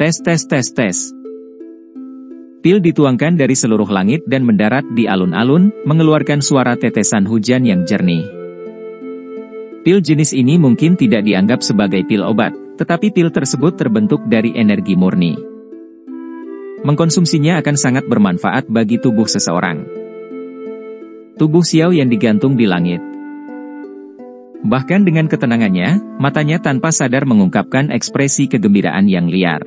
Tes tes tes tes. Pil dituangkan dari seluruh langit dan mendarat di alun-alun, mengeluarkan suara tetesan hujan yang jernih. Pil jenis ini mungkin tidak dianggap sebagai pil obat, tetapi pil tersebut terbentuk dari energi murni. Mengkonsumsinya akan sangat bermanfaat bagi tubuh seseorang. Tubuh Xiao Yan digantung di langit. Bahkan dengan ketenangannya, matanya tanpa sadar mengungkapkan ekspresi kegembiraan yang liar.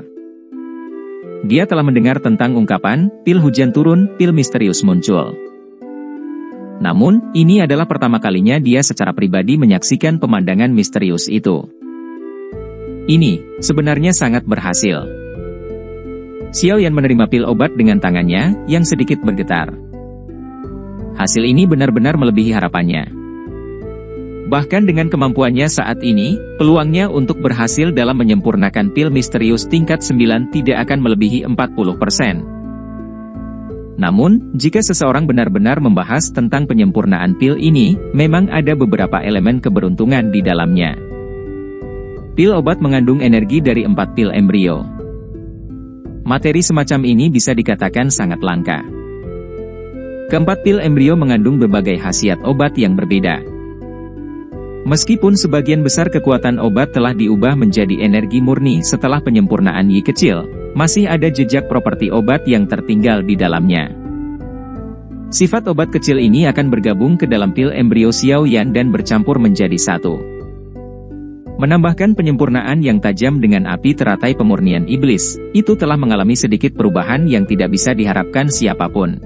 Dia telah mendengar tentang ungkapan, pil hujan turun, pil misterius muncul. Namun, ini adalah pertama kalinya dia secara pribadi menyaksikan pemandangan misterius itu. Ini, sebenarnya sangat berhasil. Xiao Yan menerima pil obat dengan tangannya, yang sedikit bergetar. Hasil ini benar-benar melebihi harapannya. Bahkan dengan kemampuannya saat ini, peluangnya untuk berhasil dalam menyempurnakan pil misterius tingkat 9 tidak akan melebihi 40%. Namun, jika seseorang benar-benar membahas tentang penyempurnaan pil ini, memang ada beberapa elemen keberuntungan di dalamnya. Pil obat mengandung energi dari 4 pil embrio. Materi semacam ini bisa dikatakan sangat langka. Keempat pil embrio mengandung berbagai khasiat obat yang berbeda. Meskipun sebagian besar kekuatan obat telah diubah menjadi energi murni setelah penyempurnaan Yi kecil, masih ada jejak properti obat yang tertinggal di dalamnya. Sifat obat kecil ini akan bergabung ke dalam pil embrio Xiao Yan dan bercampur menjadi satu. Menambahkan penyempurnaan yang tajam dengan api teratai pemurnian iblis, itu telah mengalami sedikit perubahan yang tidak bisa diharapkan siapapun.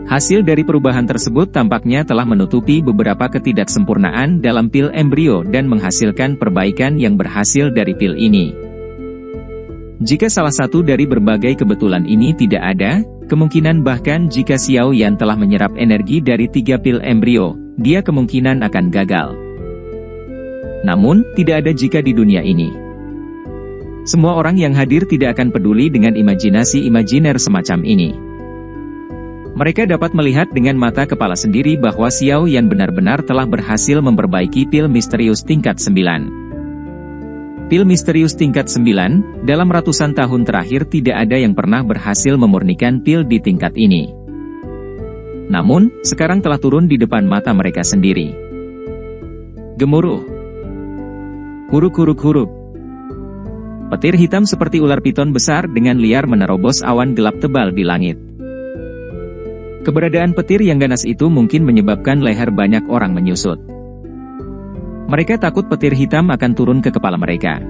Hasil dari perubahan tersebut tampaknya telah menutupi beberapa ketidaksempurnaan dalam pil embrio dan menghasilkan perbaikan yang berhasil dari pil ini. Jika salah satu dari berbagai kebetulan ini tidak ada, kemungkinan bahkan jika Xiao Yan telah menyerap energi dari 3 pil embrio, dia kemungkinan akan gagal. Namun, tidak ada jika di dunia ini. Semua orang yang hadir tidak akan peduli dengan imajinasi imajiner semacam ini. Mereka dapat melihat dengan mata kepala sendiri bahwa Xiao Yan benar-benar telah berhasil memperbaiki pil misterius tingkat 9. Pil misterius tingkat 9, dalam ratusan tahun terakhir tidak ada yang pernah berhasil memurnikan pil di tingkat ini. Namun, sekarang telah turun di depan mata mereka sendiri. Gemuruh. Huruk-huruk-huruk. Petir hitam seperti ular piton besar dengan liar menerobos awan gelap tebal di langit. Keberadaan petir yang ganas itu mungkin menyebabkan leher banyak orang menyusut. Mereka takut petir hitam akan turun ke kepala mereka.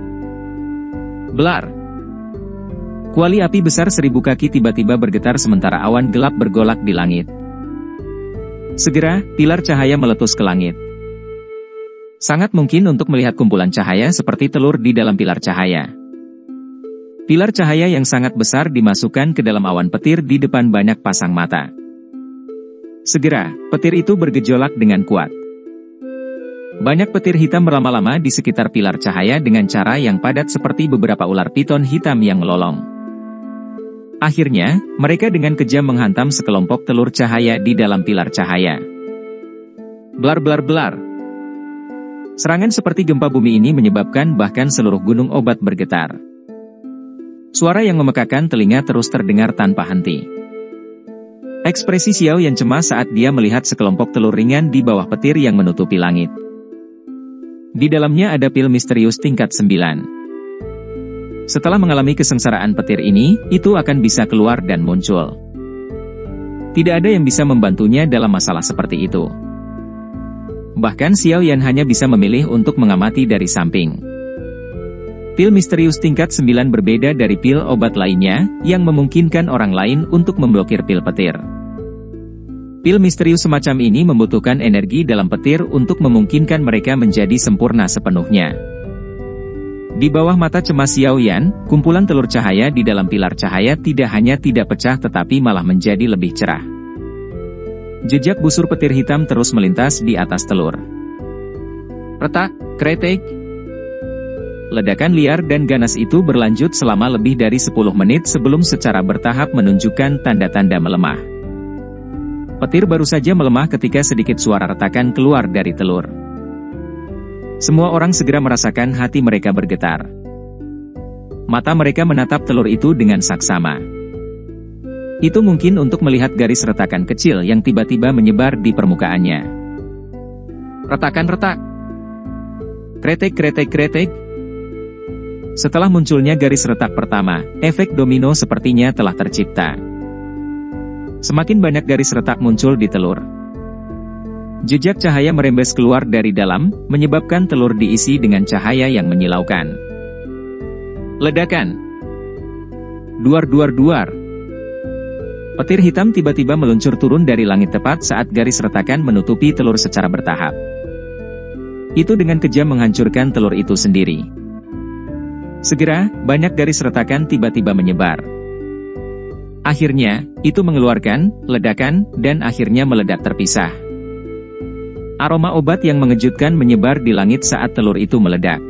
Blar. Kuali api besar 1000 kaki tiba-tiba bergetar sementara awan gelap bergolak di langit. Segera, pilar cahaya meletus ke langit. Sangat mungkin untuk melihat kumpulan cahaya seperti telur di dalam pilar cahaya. Pilar cahaya yang sangat besar dimasukkan ke dalam awan petir di depan banyak pasang mata. Segera, petir itu bergejolak dengan kuat. Banyak petir hitam berlama-lama di sekitar pilar cahaya dengan cara yang padat seperti beberapa ular piton hitam yang melolong. Akhirnya, mereka dengan kejam menghantam sekelompok telur cahaya di dalam pilar cahaya. Blar-blar-blar. Serangan seperti gempa bumi ini menyebabkan bahkan seluruh gunung obat bergetar. Suara yang memekakan telinga terus terdengar tanpa henti. Ekspresi Xiao Yan cemas saat dia melihat sekelompok telur ringan di bawah petir yang menutupi langit. Di dalamnya ada pil misterius tingkat 9. Setelah mengalami kesengsaraan petir ini, itu akan bisa keluar dan muncul. Tidak ada yang bisa membantunya dalam masalah seperti itu. Bahkan Xiao Yan hanya bisa memilih untuk mengamati dari samping. Pil misterius tingkat 9 berbeda dari pil obat lainnya, yang memungkinkan orang lain untuk memblokir pil petir. Pil misterius semacam ini membutuhkan energi dalam petir untuk memungkinkan mereka menjadi sempurna sepenuhnya. Di bawah mata cemas Xiao Yan, kumpulan telur cahaya di dalam pilar cahaya tidak hanya tidak pecah tetapi malah menjadi lebih cerah. Jejak busur petir hitam terus melintas di atas telur. Retak, kretek. Ledakan liar dan ganas itu berlanjut selama lebih dari 10 menit sebelum secara bertahap menunjukkan tanda-tanda melemah. Petir baru saja melemah ketika sedikit suara retakan keluar dari telur. Semua orang segera merasakan hati mereka bergetar. Mata mereka menatap telur itu dengan saksama. Itu mungkin untuk melihat garis retakan kecil yang tiba-tiba menyebar di permukaannya. Retakan retak. Kretek kretek kretek. Setelah munculnya garis retak pertama, efek domino sepertinya telah tercipta. Semakin banyak garis retak muncul di telur. Jejak cahaya merembes keluar dari dalam, menyebabkan telur diisi dengan cahaya yang menyilaukan. Ledakan. Duar duar duar. Petir hitam tiba-tiba meluncur turun dari langit tepat saat garis retakan menutupi telur secara bertahap. Itu dengan kejam menghancurkan telur itu sendiri. Segera, banyak garis retakan tiba-tiba menyebar. Akhirnya, itu mengeluarkan ledakan, dan akhirnya meledak terpisah. Aroma obat yang mengejutkan menyebar di langit saat telur itu meledak.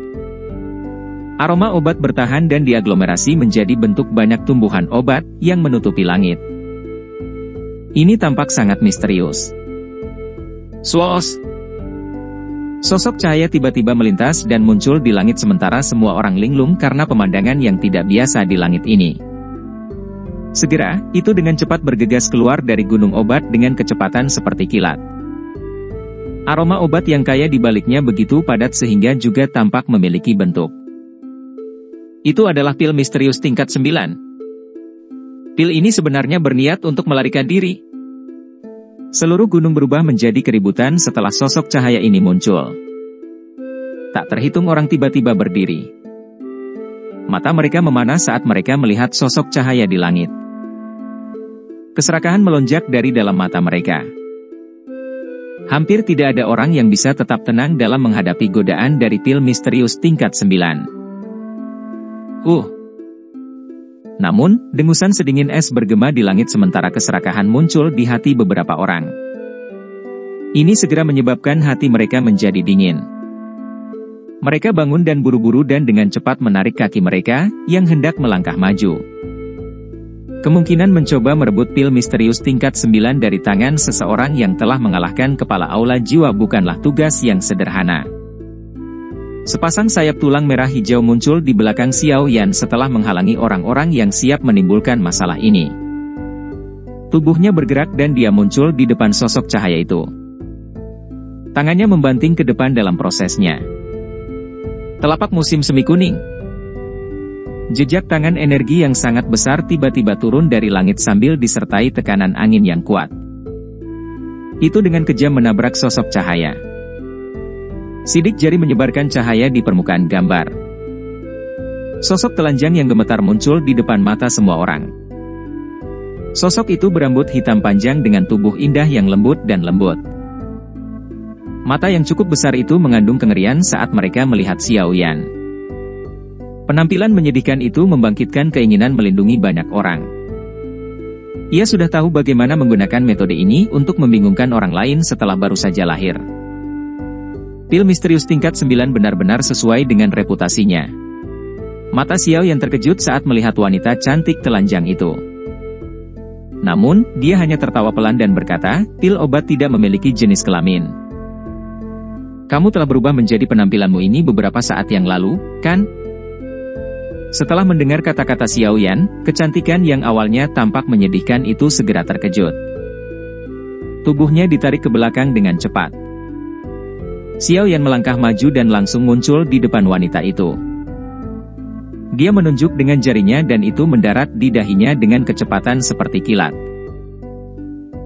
Aroma obat bertahan dan diaglomerasi menjadi bentuk banyak tumbuhan obat yang menutupi langit. Ini tampak sangat misterius. Swos! Sosok cahaya tiba-tiba melintas dan muncul di langit sementara semua orang linglung karena pemandangan yang tidak biasa di langit ini. Segera, itu dengan cepat bergegas keluar dari gunung obat dengan kecepatan seperti kilat. Aroma obat yang kaya di baliknya begitu padat sehingga juga tampak memiliki bentuk. Itu adalah pil misterius tingkat 9. Pil ini sebenarnya berniat untuk melarikan diri. Seluruh gunung berubah menjadi keributan setelah sosok cahaya ini muncul. Tak terhitung orang tiba-tiba berdiri. Mata mereka memanah saat mereka melihat sosok cahaya di langit. Keserakahan melonjak dari dalam mata mereka. Hampir tidak ada orang yang bisa tetap tenang dalam menghadapi godaan dari pil misterius tingkat 9. Namun, dengusan sedingin es bergema di langit sementara keserakahan muncul di hati beberapa orang. Ini segera menyebabkan hati mereka menjadi dingin. Mereka bangun dan buru-buru dan dengan cepat menarik kaki mereka, yang hendak melangkah maju. Kemungkinan mencoba merebut pil misterius tingkat 9 dari tangan seseorang yang telah mengalahkan kepala aula jiwa bukanlah tugas yang sederhana. Sepasang sayap tulang merah hijau muncul di belakang Xiao Yan setelah menghalangi orang-orang yang siap menimbulkan masalah ini. Tubuhnya bergerak dan dia muncul di depan sosok cahaya itu. Tangannya membanting ke depan dalam prosesnya. Telapak musim semi kuning. Jejak tangan energi yang sangat besar tiba-tiba turun dari langit sambil disertai tekanan angin yang kuat. Itu dengan kejam menabrak sosok cahaya. Sidik jari menyebarkan cahaya di permukaan gambar. Sosok telanjang yang gemetar muncul di depan mata semua orang. Sosok itu berambut hitam panjang dengan tubuh indah yang lembut dan lembut. Mata yang cukup besar itu mengandung kengerian saat mereka melihat Xiao Yan. Penampilan menyedihkan itu membangkitkan keinginan melindungi banyak orang. Ia sudah tahu bagaimana menggunakan metode ini untuk membingungkan orang lain setelah baru saja lahir. Pil misterius tingkat 9 benar-benar sesuai dengan reputasinya. Mata Xiao yang terkejut saat melihat wanita cantik telanjang itu. Namun, dia hanya tertawa pelan dan berkata, pil obat tidak memiliki jenis kelamin. Kamu telah berubah menjadi penampilanmu ini beberapa saat yang lalu, kan? Setelah mendengar kata-kata Xiao Yan, kecantikan yang awalnya tampak menyedihkan itu segera terkejut. Tubuhnya ditarik ke belakang dengan cepat. Xiao Yan melangkah maju dan langsung muncul di depan wanita itu. Dia menunjuk dengan jarinya dan itu mendarat di dahinya dengan kecepatan seperti kilat.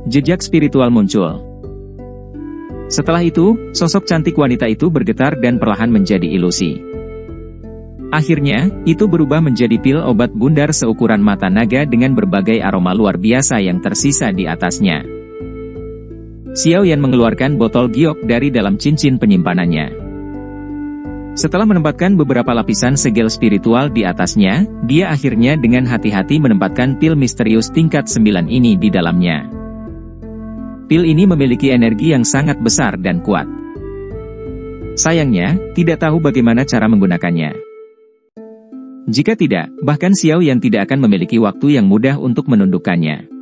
Jejak spiritual muncul. Setelah itu, sosok cantik wanita itu bergetar dan perlahan menjadi ilusi. Akhirnya, itu berubah menjadi pil obat bundar seukuran mata naga dengan berbagai aroma luar biasa yang tersisa di atasnya. Xiao Yan mengeluarkan botol giok dari dalam cincin penyimpanannya. Setelah menempatkan beberapa lapisan segel spiritual di atasnya, dia akhirnya dengan hati-hati menempatkan pil misterius tingkat 9 ini di dalamnya. Pil ini memiliki energi yang sangat besar dan kuat. Sayangnya, tidak tahu bagaimana cara menggunakannya. Jika tidak, bahkan Xiao Yan tidak akan memiliki waktu yang mudah untuk menundukkannya.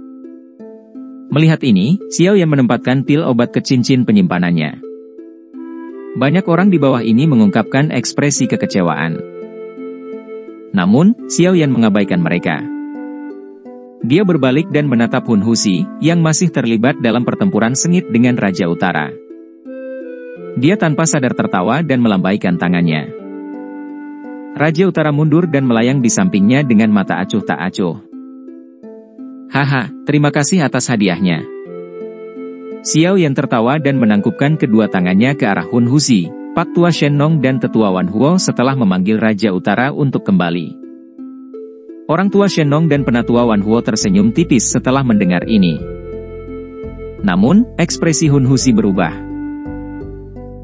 Melihat ini, Xiao Yan menempatkan pil obat ke cincin penyimpanannya. Banyak orang di bawah ini mengungkapkan ekspresi kekecewaan. Namun, Xiao Yan mengabaikan mereka. Dia berbalik dan menatap Hun Husi, yang masih terlibat dalam pertempuran sengit dengan Raja Utara. Dia tanpa sadar tertawa dan melambaikan tangannya. Raja Utara mundur dan melayang di sampingnya dengan mata acuh tak acuh. Haha, terima kasih atas hadiahnya. Xiao Yan tertawa dan menangkupkan kedua tangannya ke arah Hun Husi, Pak Tua Shen Nong dan Tetua Wan Huo setelah memanggil Raja Utara untuk kembali. Orang tua Shen Nong dan penatua Wan Huo tersenyum tipis setelah mendengar ini. Namun, ekspresi Hun Husi berubah.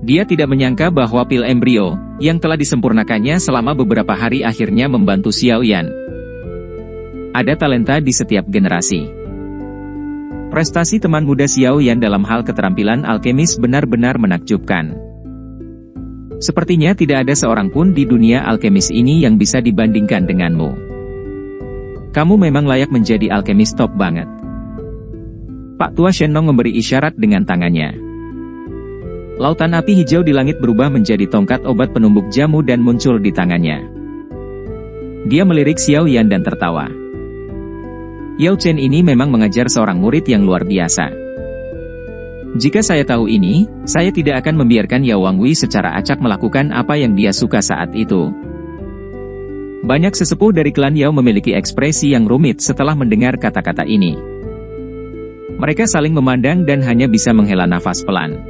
Dia tidak menyangka bahwa pil embrio, yang telah disempurnakannya selama beberapa hari akhirnya membantu Xiao Yan. Ada talenta di setiap generasi. Prestasi teman muda Xiao Yan dalam hal keterampilan alkemis benar-benar menakjubkan. Sepertinya tidak ada seorang pun di dunia alkemis ini yang bisa dibandingkan denganmu. Kamu memang layak menjadi alkemis top banget. Pak Tua Shen Nong memberi isyarat dengan tangannya. Lautan api hijau di langit berubah menjadi tongkat obat penumbuk jamu dan muncul di tangannya. Dia melirik Xiao Yan dan tertawa. Yao Chen ini memang mengajar seorang murid yang luar biasa. Jika saya tahu ini, saya tidak akan membiarkan Yao Wangwei secara acak melakukan apa yang dia suka saat itu. Banyak sesepuh dari klan Yao memiliki ekspresi yang rumit setelah mendengar kata-kata ini. Mereka saling memandang dan hanya bisa menghela nafas pelan.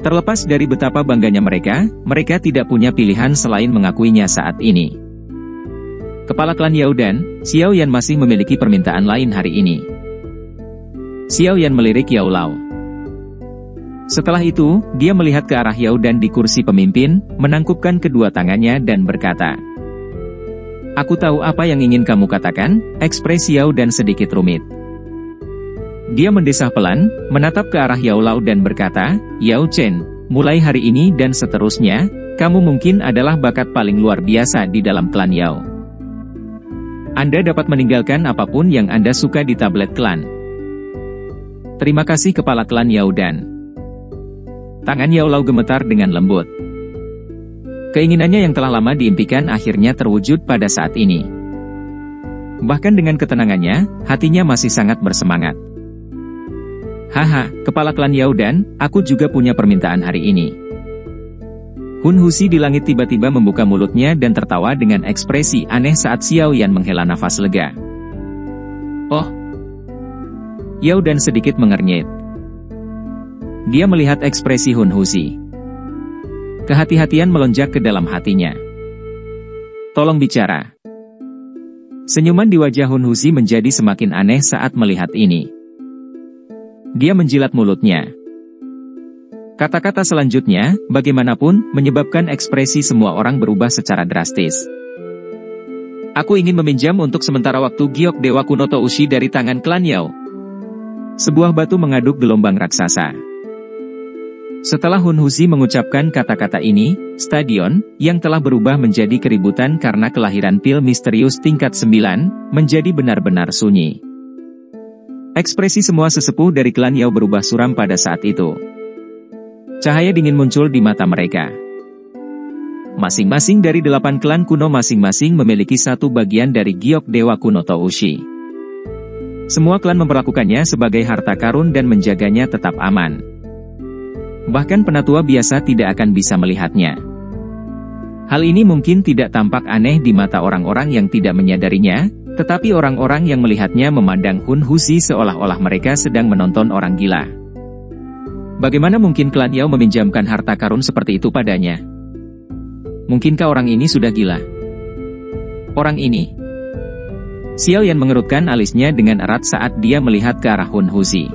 Terlepas dari betapa bangganya mereka tidak punya pilihan selain mengakuinya saat ini. Kepala klan Yao dan Xiao Yan masih memiliki permintaan lain hari ini. Xiao Yan melirik Yao Lao. Setelah itu, dia melihat ke arah Yao dan di kursi pemimpin, menangkupkan kedua tangannya dan berkata, "Aku tahu apa yang ingin kamu katakan," ekspresi Yao dan sedikit rumit. Dia mendesah pelan, menatap ke arah Yao Lao dan berkata, "Yao Chen, mulai hari ini dan seterusnya, kamu mungkin adalah bakat paling luar biasa di dalam klan Yao. Anda dapat meninggalkan apapun yang Anda suka di tablet klan." Terima kasih kepala klan Yao dan. Tangan Yao Lao gemetar dengan lembut. Keinginannya yang telah lama diimpikan akhirnya terwujud pada saat ini. Bahkan dengan ketenangannya, hatinya masih sangat bersemangat. Haha, kepala klan Yao dan, aku juga punya permintaan hari ini. Hun Husi di langit tiba-tiba membuka mulutnya dan tertawa dengan ekspresi aneh saat Xiao Yan menghela nafas lega. Oh. Yao dan sedikit mengernyit. Dia melihat ekspresi Hun Husi. Kehati-hatian melonjak ke dalam hatinya. Tolong bicara. Senyuman di wajah Hun Husi menjadi semakin aneh saat melihat ini. Dia menjilat mulutnya. Kata-kata selanjutnya, bagaimanapun, menyebabkan ekspresi semua orang berubah secara drastis. Aku ingin meminjam untuk sementara waktu giok Dewa Kuno Toushi dari tangan klan Yao. Sebuah batu mengaduk gelombang raksasa. Setelah Hun Husi mengucapkan kata-kata ini, stadion, yang telah berubah menjadi keributan karena kelahiran pil misterius tingkat 9, menjadi benar-benar sunyi. Ekspresi semua sesepuh dari klan Yao berubah suram pada saat itu. Cahaya dingin muncul di mata mereka. Masing-masing dari 8 klan kuno masing-masing memiliki satu bagian dari giok Dewa Kuno Toushi. Semua klan memperlakukannya sebagai harta karun dan menjaganya tetap aman. Bahkan penatua biasa tidak akan bisa melihatnya. Hal ini mungkin tidak tampak aneh di mata orang-orang yang tidak menyadarinya, tetapi orang-orang yang melihatnya memandang Hun Husi seolah-olah mereka sedang menonton orang gila. Bagaimana mungkin klan Yao meminjamkan harta karun seperti itu padanya? Mungkinkah orang ini sudah gila? Orang ini. Xiao Yan mengerutkan alisnya dengan erat saat dia melihat ke arah Hun Husi.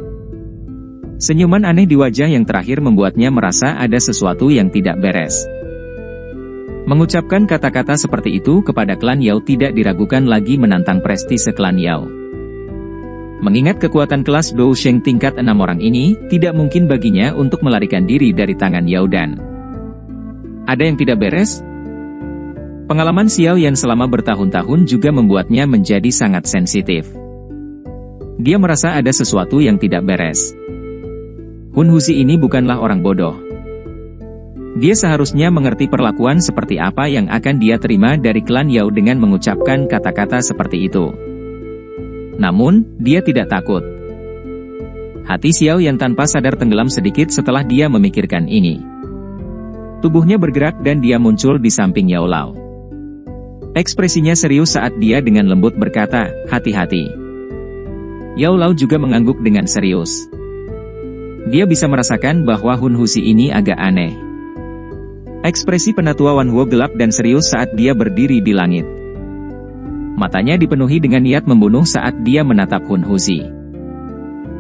Senyuman aneh di wajah yang terakhir membuatnya merasa ada sesuatu yang tidak beres. Mengucapkan kata-kata seperti itu kepada klan Yao tidak diragukan lagi menantang prestise klan Yao. Mengingat kekuatan kelas Dou Sheng tingkat 6 orang ini, tidak mungkin baginya untuk melarikan diri dari tangan Yao Dan. Ada yang tidak beres? Pengalaman Xiao Yan selama bertahun-tahun juga membuatnya menjadi sangat sensitif. Dia merasa ada sesuatu yang tidak beres. Hun Husi ini bukanlah orang bodoh. Dia seharusnya mengerti perlakuan seperti apa yang akan dia terima dari klan Yao dengan mengucapkan kata-kata seperti itu. Namun, dia tidak takut. Hati Xiao Yan tanpa sadar tenggelam sedikit setelah dia memikirkan ini. Tubuhnya bergerak dan dia muncul di samping Yao Lao. Ekspresinya serius saat dia dengan lembut berkata, "Hati-hati." Yao Lao juga mengangguk dengan serius. Dia bisa merasakan bahwa Hun Husi ini agak aneh. Ekspresi penatua Wan Huo gelap dan serius saat dia berdiri di langit. Matanya dipenuhi dengan niat membunuh saat dia menatap Hun Husi.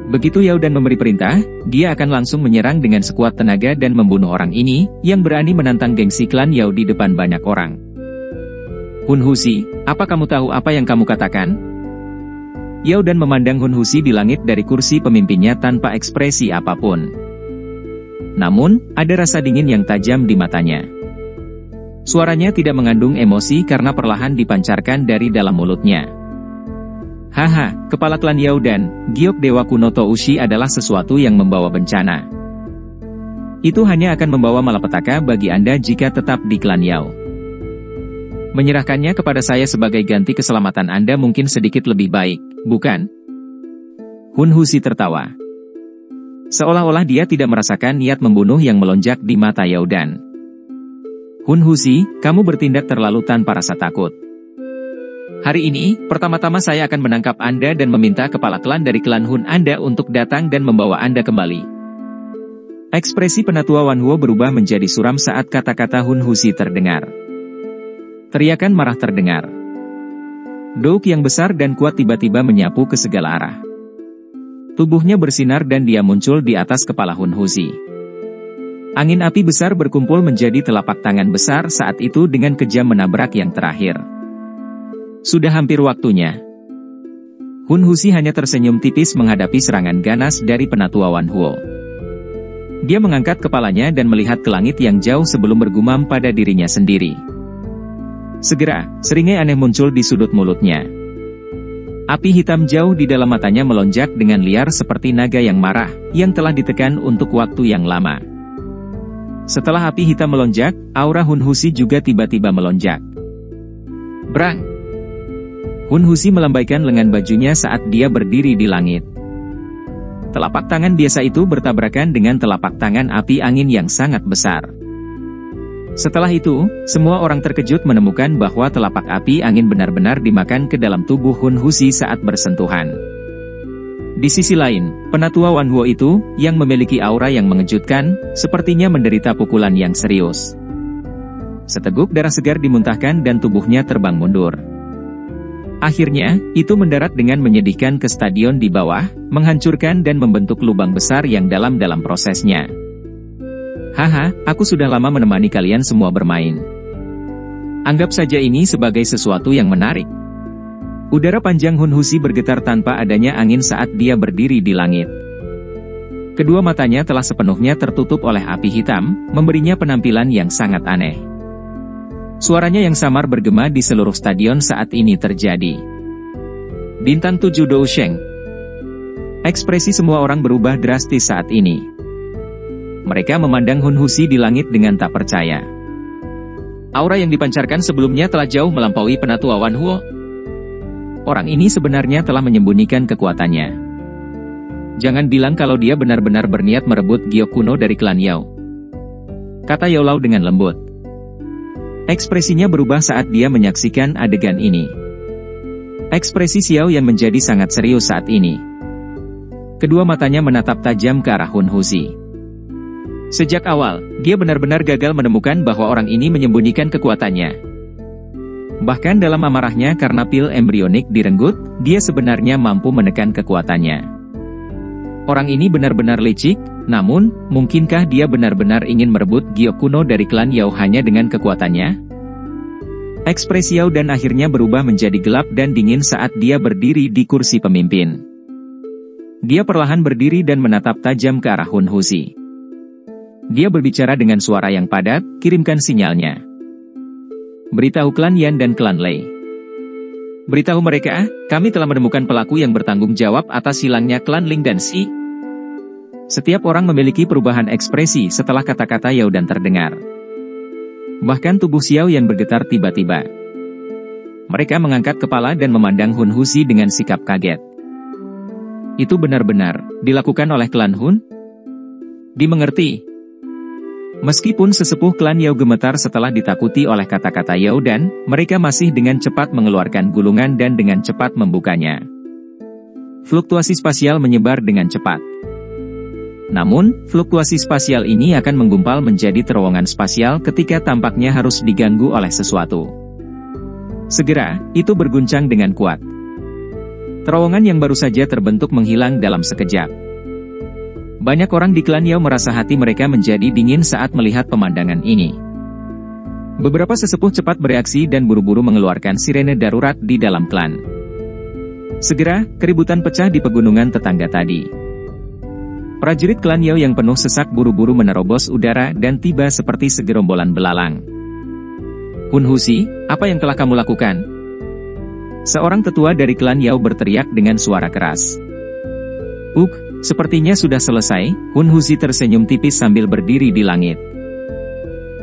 Begitu Yao Dan memberi perintah, dia akan langsung menyerang dengan sekuat tenaga dan membunuh orang ini, yang berani menantang gengsi klan Yao di depan banyak orang. "Hun Husi, apa kamu tahu apa yang kamu katakan?" Yao Dan memandang Hun Husi di langit dari kursi pemimpinnya tanpa ekspresi apapun. Namun, ada rasa dingin yang tajam di matanya. Suaranya tidak mengandung emosi karena perlahan dipancarkan dari dalam mulutnya. "Haha, kepala klan Yao Dan, giok dewa kuno Toushi adalah sesuatu yang membawa bencana. Itu hanya akan membawa malapetaka bagi Anda jika tetap di klan Yao. Menyerahkannya kepada saya sebagai ganti keselamatan Anda mungkin sedikit lebih baik, bukan?" Hun Husi tertawa. Seolah-olah dia tidak merasakan niat membunuh yang melonjak di mata Yao Dan. "Hun Husi, kamu bertindak terlalu tanpa rasa takut. Hari ini, pertama-tama saya akan menangkap Anda dan meminta kepala klan dari klan Hun Anda untuk datang dan membawa Anda kembali." Ekspresi penatua Wan Huo berubah menjadi suram saat kata-kata Hun Husi terdengar. Teriakan marah terdengar. Douk yang besar dan kuat tiba-tiba menyapu ke segala arah. Tubuhnya bersinar dan dia muncul di atas kepala Hun Husi. Angin api besar berkumpul menjadi telapak tangan besar saat itu dengan kejam menabrak yang terakhir. Sudah hampir waktunya. Hun Husi hanya tersenyum tipis menghadapi serangan ganas dari penatua Wan Huo. Dia mengangkat kepalanya dan melihat ke langit yang jauh sebelum bergumam pada dirinya sendiri. Segera, seringai aneh muncul di sudut mulutnya. Api hitam jauh di dalam matanya melonjak dengan liar seperti naga yang marah, yang telah ditekan untuk waktu yang lama. Setelah api hitam melonjak, aura Hun Husi juga tiba-tiba melonjak. Brang! Hun Husi melambaikan lengan bajunya saat dia berdiri di langit. Telapak tangan biasa itu bertabrakan dengan telapak tangan api angin yang sangat besar. Setelah itu, semua orang terkejut menemukan bahwa telapak api angin benar-benar dimakan ke dalam tubuh Hun Husi saat bersentuhan. Di sisi lain, penatua Wan Huo itu, yang memiliki aura yang mengejutkan, sepertinya menderita pukulan yang serius. Seteguk darah segar dimuntahkan dan tubuhnya terbang mundur. Akhirnya, itu mendarat dengan menyedihkan ke stadion di bawah, menghancurkan dan membentuk lubang besar yang dalam prosesnya. "Haha, aku sudah lama menemani kalian semua bermain. Anggap saja ini sebagai sesuatu yang menarik." Udara panjang Hun Husi bergetar tanpa adanya angin saat dia berdiri di langit. Kedua matanya telah sepenuhnya tertutup oleh api hitam, memberinya penampilan yang sangat aneh. Suaranya yang samar bergema di seluruh stadion saat ini terjadi. Bintang 7 Dou Sheng. Ekspresi semua orang berubah drastis saat ini. Mereka memandang Hun Husi di langit dengan tak percaya. Aura yang dipancarkan sebelumnya telah jauh melampaui penatua Wan Huo. Orang ini sebenarnya telah menyembunyikan kekuatannya. Jangan bilang kalau dia benar-benar berniat merebut giok kuno dari klan Yao, kata Yao Lao dengan lembut. Ekspresinya berubah saat dia menyaksikan adegan ini. Ekspresi Xiao Yan menjadi sangat serius saat ini. Kedua matanya menatap tajam ke arah Hun Husi. Sejak awal, dia benar-benar gagal menemukan bahwa orang ini menyembunyikan kekuatannya. Bahkan dalam amarahnya karena pil embrionik direnggut, dia sebenarnya mampu menekan kekuatannya. Orang ini benar-benar licik, namun, mungkinkah dia benar-benar ingin merebut giok kuno dari klan Yao hanya dengan kekuatannya? Ekspresi Yao Dan akhirnya berubah menjadi gelap dan dingin saat dia berdiri di kursi pemimpin. Dia perlahan berdiri dan menatap tajam ke arah Hun Husi. Dia berbicara dengan suara yang padat, kirimkan sinyalnya. Beritahu klan Yan dan klan Lei. Beritahu mereka, kami telah menemukan pelaku yang bertanggung jawab atas hilangnya klan Ling dan Xi. Setiap orang memiliki perubahan ekspresi setelah kata-kata Yao Dan terdengar. Bahkan tubuh Xiao Yan bergetar tiba-tiba. Mereka mengangkat kepala dan memandang Hun Huzi dengan sikap kaget. Itu benar-benar dilakukan oleh klan Hun? Dimengerti. Meskipun sesepuh klan Yao gemetar setelah ditakuti oleh kata-kata Yao Dan, mereka masih dengan cepat mengeluarkan gulungan dan dengan cepat membukanya. Fluktuasi spasial menyebar dengan cepat. Namun, fluktuasi spasial ini akan menggumpal menjadi terowongan spasial ketika tampaknya harus diganggu oleh sesuatu. Segera, itu berguncang dengan kuat. Terowongan yang baru saja terbentuk menghilang dalam sekejap. Banyak orang di klan Yao merasa hati mereka menjadi dingin saat melihat pemandangan ini. Beberapa sesepuh cepat bereaksi dan buru-buru mengeluarkan sirene darurat di dalam klan. Segera, keributan pecah di pegunungan tetangga tadi. Prajurit klan Yao yang penuh sesak buru-buru menerobos udara dan tiba seperti segerombolan belalang. Hun Huzi, apa yang telah kamu lakukan? Seorang tetua dari klan Yao berteriak dengan suara keras. Sepertinya sudah selesai. Hun Huzi tersenyum tipis sambil berdiri di langit.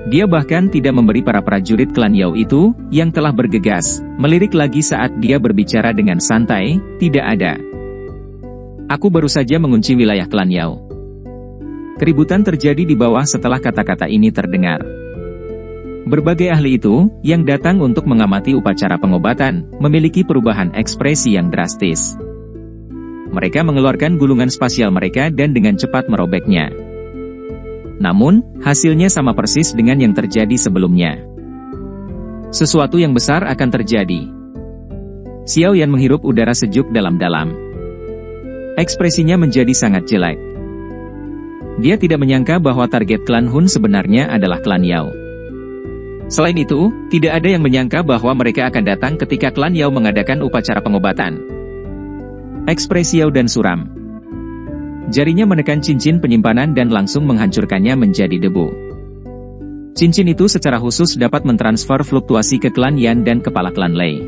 Dia bahkan tidak memberi para prajurit klan Yao itu, yang telah bergegas, melirik lagi saat dia berbicara dengan santai, tidak ada. Aku baru saja mengunci wilayah klan Yao. Keributan terjadi di bawah setelah kata-kata ini terdengar. Berbagai ahli itu, yang datang untuk mengamati upacara pengobatan, memiliki perubahan ekspresi yang drastis. Mereka mengeluarkan gulungan spasial mereka dan dengan cepat merobeknya. Namun, hasilnya sama persis dengan yang terjadi sebelumnya. Sesuatu yang besar akan terjadi. Xiao Yan menghirup udara sejuk dalam-dalam. Ekspresinya menjadi sangat jelek. Dia tidak menyangka bahwa target klan Hun sebenarnya adalah klan Yao. Selain itu, tidak ada yang menyangka bahwa mereka akan datang ketika klan Yao mengadakan upacara pengobatan. Ekspresi Yao Dan suram. Jarinya menekan cincin penyimpanan dan langsung menghancurkannya menjadi debu. Cincin itu secara khusus dapat mentransfer fluktuasi ke klan Yan dan kepala klan Lei.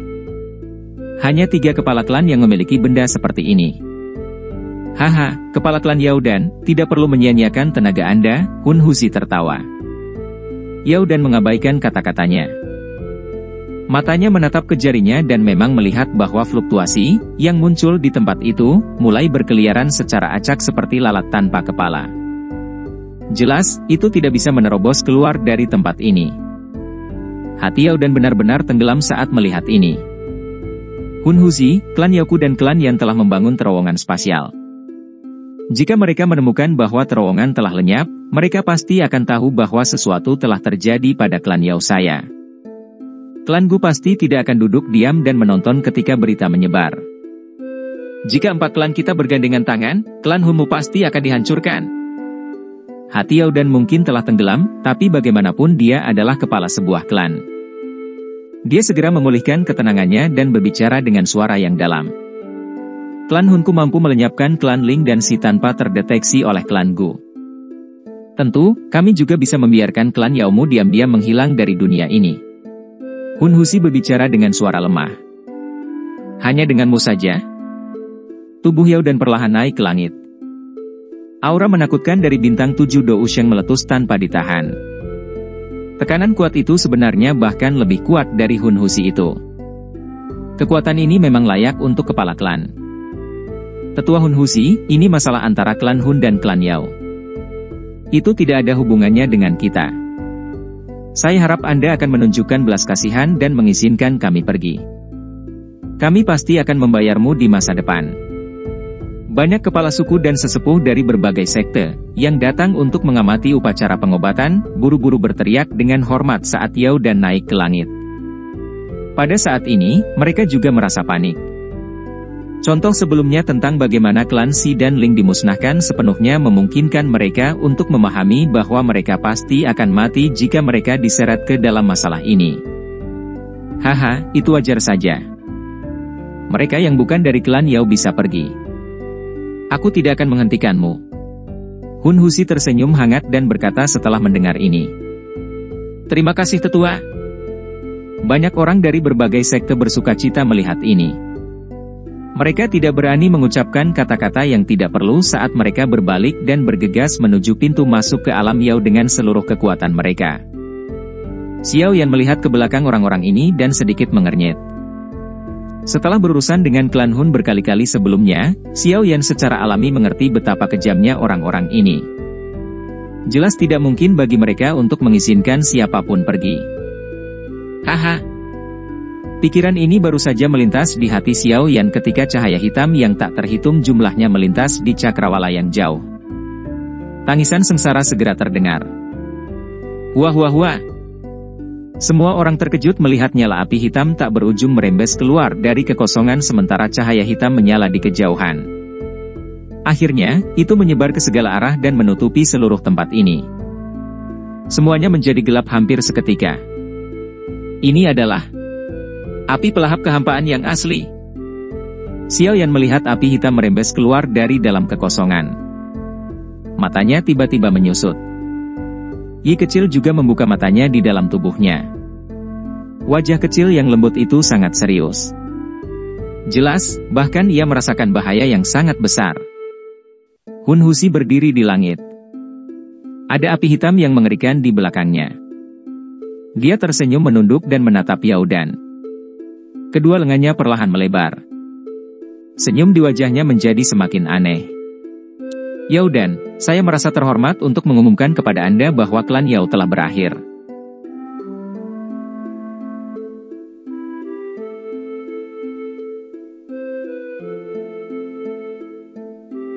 Hanya 3 kepala klan yang memiliki benda seperti ini. Haha, kepala klan Yao Dan, tidak perlu menyia-nyiakan tenaga Anda, Hun Huzi tertawa. Yao Dan mengabaikan kata-katanya. Matanya menatap ke jarinya dan memang melihat bahwa fluktuasi yang muncul di tempat itu mulai berkeliaran secara acak seperti lalat tanpa kepala. Jelas, itu tidak bisa menerobos keluar dari tempat ini. Hati Yao Dan benar-benar tenggelam saat melihat ini. Hun Huzi, klan Yaoku dan klan Yan telah membangun terowongan spasial. Jika mereka menemukan bahwa terowongan telah lenyap, mereka pasti akan tahu bahwa sesuatu telah terjadi pada klan Yao saya. Klan Gu pasti tidak akan duduk diam dan menonton ketika berita menyebar. Jika 4 klan kita bergandengan tangan, klan Hunmu pasti akan dihancurkan. Hati Yao Dan mungkin telah tenggelam, tapi bagaimanapun dia adalah kepala sebuah klan. Dia segera memulihkan ketenangannya dan berbicara dengan suara yang dalam. Klan Hunku mampu melenyapkan klan Ling dan Si tanpa terdeteksi oleh klan Gu. Tentu, kami juga bisa membiarkan klan Yaomu diam-diam menghilang dari dunia ini. Hun Huzi berbicara dengan suara lemah. Hanya denganmu saja? Tubuh Yao Dan perlahan naik ke langit. Aura menakutkan dari bintang 7 Do Usheng meletus tanpa ditahan. Tekanan kuat itu sebenarnya bahkan lebih kuat dari Hun Huzi itu. Kekuatan ini memang layak untuk kepala klan. Tetua Hun Huzi, ini masalah antara klan Hun dan klan Yao. Itu tidak ada hubungannya dengan kita. Saya harap Anda akan menunjukkan belas kasihan dan mengizinkan kami pergi. Kami pasti akan membayarmu di masa depan. Banyak kepala suku dan sesepuh dari berbagai sekte, yang datang untuk mengamati upacara pengobatan, buru-buru berteriak dengan hormat saat Yao Dan naik ke langit. Pada saat ini, mereka juga merasa panik. Contoh sebelumnya tentang bagaimana klan Si dan Ling dimusnahkan sepenuhnya memungkinkan mereka untuk memahami bahwa mereka pasti akan mati jika mereka diseret ke dalam masalah ini. Haha, itu wajar saja. Mereka yang bukan dari klan Yao bisa pergi. Aku tidak akan menghentikanmu. Hun Huzi tersenyum hangat dan berkata setelah mendengar ini. Terima kasih tetua. Banyak orang dari berbagai sekte bersukacita melihat ini. Mereka tidak berani mengucapkan kata-kata yang tidak perlu saat mereka berbalik dan bergegas menuju pintu masuk ke alam Yao dengan seluruh kekuatan mereka. Xiao Yan melihat ke belakang orang-orang ini dan sedikit mengernyit. Setelah berurusan dengan klan Hun berkali-kali sebelumnya, Xiao Yan secara alami mengerti betapa kejamnya orang-orang ini. Jelas tidak mungkin bagi mereka untuk mengizinkan siapapun pergi. Haha. Pikiran ini baru saja melintas di hati Xiao Yan ketika cahaya hitam yang tak terhitung jumlahnya melintas di cakrawala yang jauh. Tangisan sengsara segera terdengar. Wah wah wah. Semua orang terkejut melihat nyala api hitam tak berujung merembes keluar dari kekosongan sementara cahaya hitam menyala di kejauhan. Akhirnya, itu menyebar ke segala arah dan menutupi seluruh tempat ini. Semuanya menjadi gelap hampir seketika. Ini adalah api pelahap kehampaan yang asli. Xiao Yan melihat api hitam merembes keluar dari dalam kekosongan. Matanya tiba-tiba menyusut. Yi kecil juga membuka matanya di dalam tubuhnya. Wajah kecil yang lembut itu sangat serius. Jelas, bahkan ia merasakan bahaya yang sangat besar. Hun Husi berdiri di langit. Ada api hitam yang mengerikan di belakangnya. Dia tersenyum menunduk dan menatap Yao Dan. Kedua lengannya perlahan melebar. Senyum di wajahnya menjadi semakin aneh. Yao Dan, saya merasa terhormat untuk mengumumkan kepada Anda bahwa klan Yao telah berakhir.